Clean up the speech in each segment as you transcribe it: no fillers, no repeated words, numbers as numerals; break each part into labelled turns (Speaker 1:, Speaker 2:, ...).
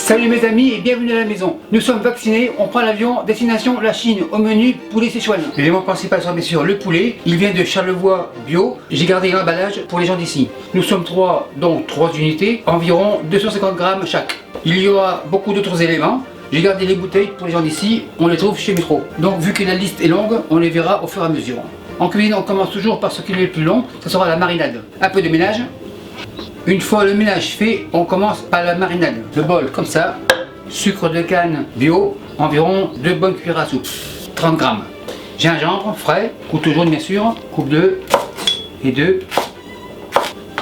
Speaker 1: Salut mes amis et bienvenue à la maison. Nous sommes vaccinés, on prend l'avion, destination la Chine, au menu poulet Sichuan. L'élément principal sera bien sûr le poulet, il vient de Charlevoix bio, j'ai gardé l'emballage pour les gens d'ici. Nous sommes 3, donc 3 unités, environ 250 grammes chaque. Il y aura beaucoup d'autres éléments, j'ai gardé les bouteilles pour les gens d'ici, on les trouve chez Métro. Donc vu que la liste est longue, on les verra au fur et à mesure. En cuisine on commence toujours par ce qui est le plus long, ce sera la marinade. Un peu de ménage. Une fois le ménage fait, on commence par la marinade. Le bol comme ça, sucre de canne bio, environ 2 bonnes cuillères à soupe, 30 grammes. Gingembre frais, couteau jaune bien sûr, coupe 2 et 2.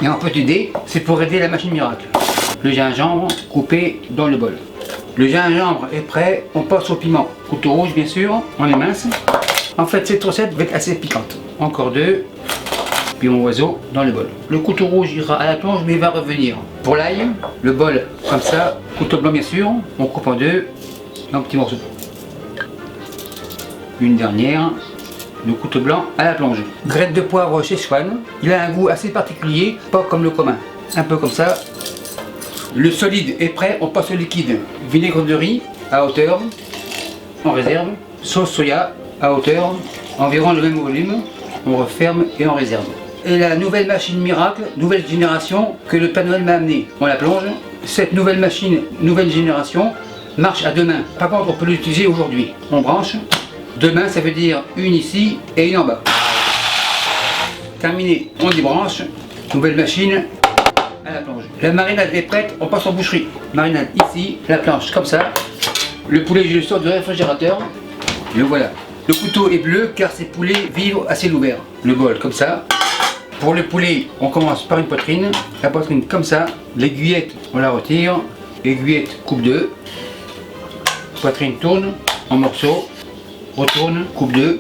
Speaker 1: Et en petit dé, c'est pour aider la machine miracle. Le gingembre coupé dans le bol. Le gingembre est prêt, on passe au piment. Couteau rouge bien sûr, on émince. En fait cette recette va être assez piquante. Encore 2. Piment oiseau dans le bol. Le couteau rouge ira à la plonge mais il va revenir. Pour l'ail, le bol comme ça, couteau blanc bien sûr, on coupe en 2, en petits morceaux. Une dernière, le couteau blanc à la plonge. Graines de poivre chez Sichuan, il a un goût assez particulier, pas comme le commun. Un peu comme ça. Le solide est prêt, on passe au liquide. Vinaigre de riz à hauteur, on réserve. Sauce soya à hauteur, environ le même volume, on referme et on réserve. Et la nouvelle machine miracle, nouvelle génération que le Père Noël m'a amené. On la plonge. Cette nouvelle machine, nouvelle génération, marche à 2 mains. Par contre, on peut l'utiliser aujourd'hui. On branche. 2 mains, ça veut dire une ici et une en bas. Terminé, on débranche. Nouvelle machine à la plonge. La marinade est prête, on passe en boucherie. Marinade ici, la planche comme ça. Le poulet, je le sors du réfrigérateur. Le voilà. Le couteau est bleu car ces poulets vivent à ciel ouvert. Le bol comme ça. Pour le poulet, on commence par une poitrine. La poitrine comme ça. L'aiguillette, on la retire. Aiguillette coupe 2. Poitrine tourne en morceaux. Retourne, coupe 2.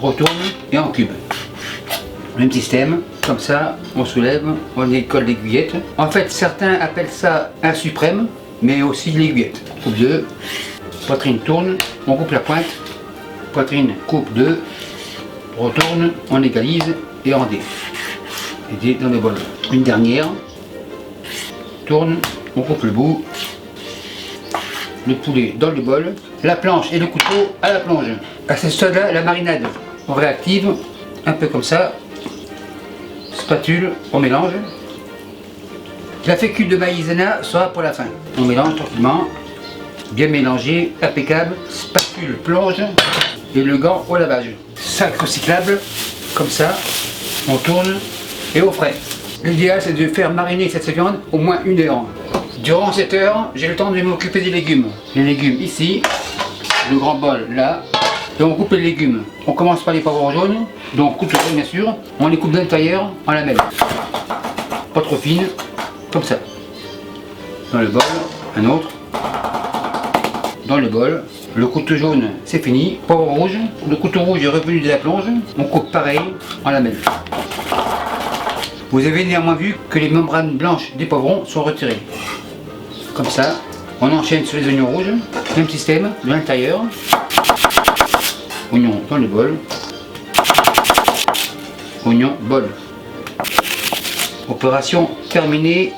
Speaker 1: Retourne et en cube. Même système. Comme ça, on soulève, on décolle l'aiguillette. En fait, certains appellent ça un suprême, mais aussi l'aiguillette. Coupe 2. Poitrine tourne, on coupe la pointe. Poitrine coupe 2. Retourne, on égalise et on dé. Et dans le bol. Une dernière. Tourne, on coupe le bout. Le poulet dans le bol. La planche et le couteau à la plonge. À ce stade-là, la marinade, on réactive un peu comme ça. Spatule, on mélange. La fécule de maïzena sera pour la fin. On mélange tranquillement. Bien mélangé, impeccable. Spatule plonge. Et le gant au lavage. Sac recyclable, comme ça. On tourne et au frais. L'idéal c'est de faire mariner cette viande au moins 1 heure. Durant cette heure, j'ai le temps de m'occuper des légumes. Les légumes ici, le grand bol là, et on coupe les légumes. On commence par les poivrons jaunes, donc coupe jaune bien sûr. On les coupe de l'intérieur en lamelles. Pas trop fines, comme ça. Dans le bol, un autre. Dans le bol, le couteau jaune c'est fini. Poivre rouge, le couteau rouge est revenu de la plonge. On coupe pareil en lamelles. Vous avez néanmoins vu que les membranes blanches des poivrons sont retirées. Comme ça, on enchaîne sur les oignons rouges. Même système de l'intérieur. Oignon dans le bol. Oignon bol. Opération terminée.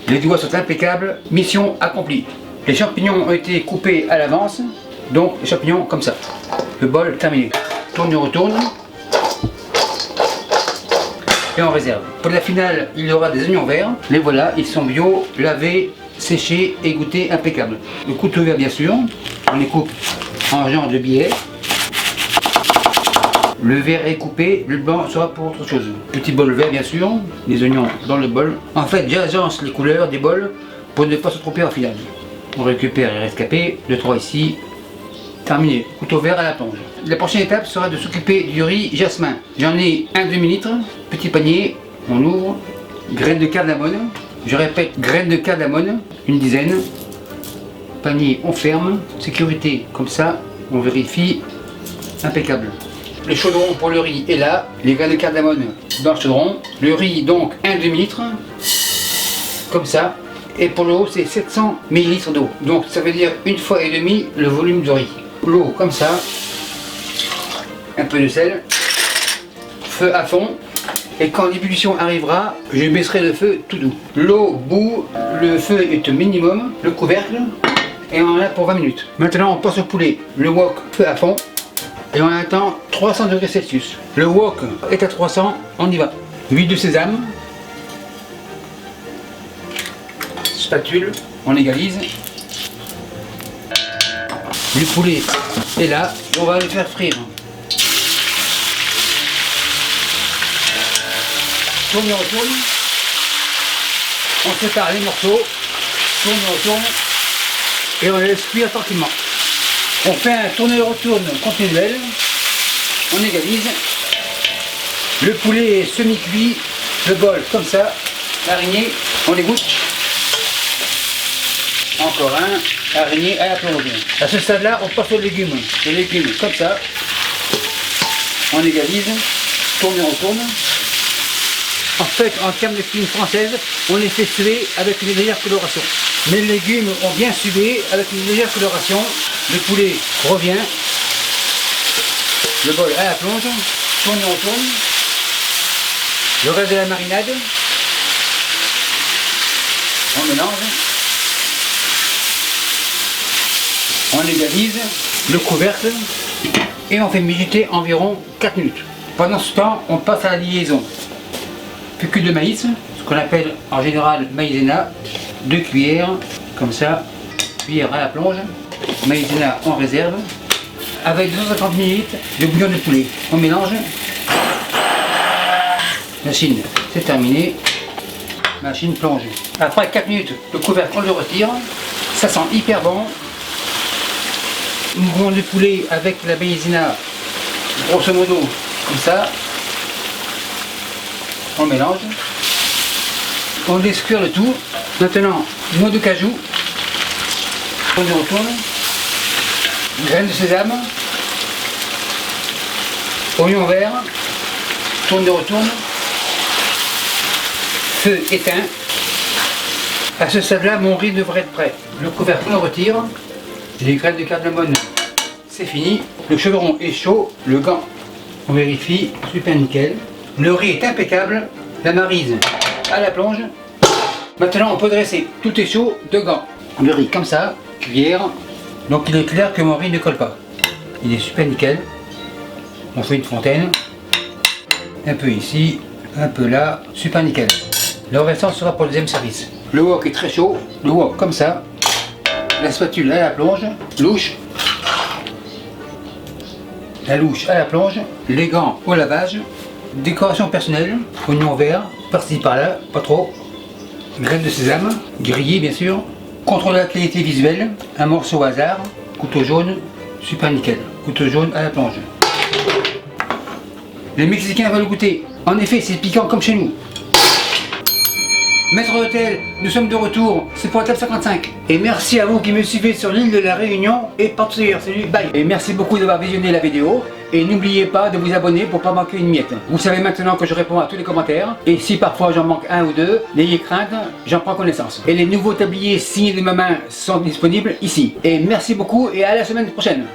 Speaker 1: Les doigts sont impeccables. Mission accomplie. Les champignons ont été coupés à l'avance. Donc les champignons comme ça. Le bol terminé. Tourne et retourne. Et on réserve. Pour la finale, il y aura des oignons verts. Les voilà, ils sont bio, lavés, séchés, égouttés, impeccables. Le couteau vert bien sûr, on les coupe en genre de billets. Le vert est coupé, le blanc sera pour autre chose. Petit bol vert bien sûr, les oignons dans le bol. En fait, j'agence les couleurs des bols pour ne pas se tromper en finale. On récupère les rescapés, 2-3 ici. Terminé, couteau vert à la plonge. La prochaine étape sera de s'occuper du riz jasmin. J'en ai un demi-litre, petit panier, on ouvre, graines de cardamone, je répète, graines de cardamone, une dizaine. Panier, on ferme, sécurité comme ça, on vérifie, impeccable. Le chaudron pour le riz est là, les graines de cardamone dans le chaudron. Le riz donc un demi-litre, comme ça. Et pour l'eau c'est 700 ml d'eau. Donc ça veut dire 1,5 fois le volume de riz. L'eau comme ça, un peu de sel, feu à fond, et quand l'ébullition arrivera, je baisserai le feu tout doux. L'eau bout, Le feu est au minimum, le couvercle, et on en a pour 20 minutes. Maintenant on passe au poulet. Le wok, feu à fond, et on attend 300 degrés Celsius. Le wok est à 300, on y va. Huile de sésame, spatule, on égalise. Le poulet est là, on va le faire frire. Tourne et retourne. On sépare les morceaux, tourne et retourne, et on les laisse cuire tranquillement. On fait un tourne et retourne continuel, on égalise. Le poulet est semi-cuit, le bol comme ça, l'araignée, on l'égoutte. Encore un, araignée à la plongée. À ce stade-là, on passe aux légumes. Les légumes comme ça, on égalise, tourne et retourne. En fait, en termes de cuisine française, on les fait suer avec une légère coloration. Mes légumes ont bien sué avec une légère coloration. Le poulet revient. Le bol à la plonge. Tourne et retourne. Le reste de la marinade. On mélange. On égalise le couvercle. Et on fait mijoter environ 4 minutes. Pendant ce temps, on passe à la liaison. Fécule de maïs, ce qu'on appelle en général maïzena, 2 cuillères, comme ça, cuillère à la plonge, maïzena en réserve, avec 250 ml de bouillon de poulet. On mélange. Machine, c'est terminé. Machine plonge. Après 4 minutes, le couvercle on le retire. Ça sent hyper bon. Bouillon de poulet avec la maïzena, grosso modo, comme ça. On mélange, on laisse cuire le tout. Maintenant, noix de cajou, on y retourne, graines de sésame, oignon vert, tourne et retourne, feu éteint. À ce stade-là, mon riz devrait être prêt. Le couvercle on retire, les graines de cardamome, c'est fini. Le chevron est chaud, le gant, on vérifie, super nickel. Le riz est impeccable, la maryse à la plonge. Maintenant on peut dresser, tout est chaud, 2 gants. Le riz comme ça, cuillère. Donc il est clair que mon riz ne colle pas. Il est super nickel. On fait une fontaine. Un peu ici, un peu là, super nickel. Le restant sera pour le deuxième service. Le wok est très chaud, le wok comme ça. La spatule à la plonge, louche. La louche à la plonge, les gants au lavage. Décoration personnelle, oignon vert, par-ci par-là, pas trop. Graines de sésame, grillées bien sûr. Contrôle de la qualité visuelle, un morceau au hasard. Couteau jaune, super nickel. Couteau jaune à la plonge. Les Mexicains veulent goûter. En effet, c'est piquant comme chez nous. Maître d'hôtel, nous sommes de retour, c'est pour la table 55. Et merci à vous qui me suivez sur l'île de la Réunion et partout ailleurs. Salut, bye. Et merci beaucoup d'avoir visionné la vidéo. Et n'oubliez pas de vous abonner pour pas manquer une miette. Vous savez maintenant que je réponds à tous les commentaires. Et si parfois j'en manque un ou deux, n'ayez crainte, j'en prends connaissance. Et les nouveaux tabliers signés de ma main sont disponibles ici. Et merci beaucoup et à la semaine prochaine.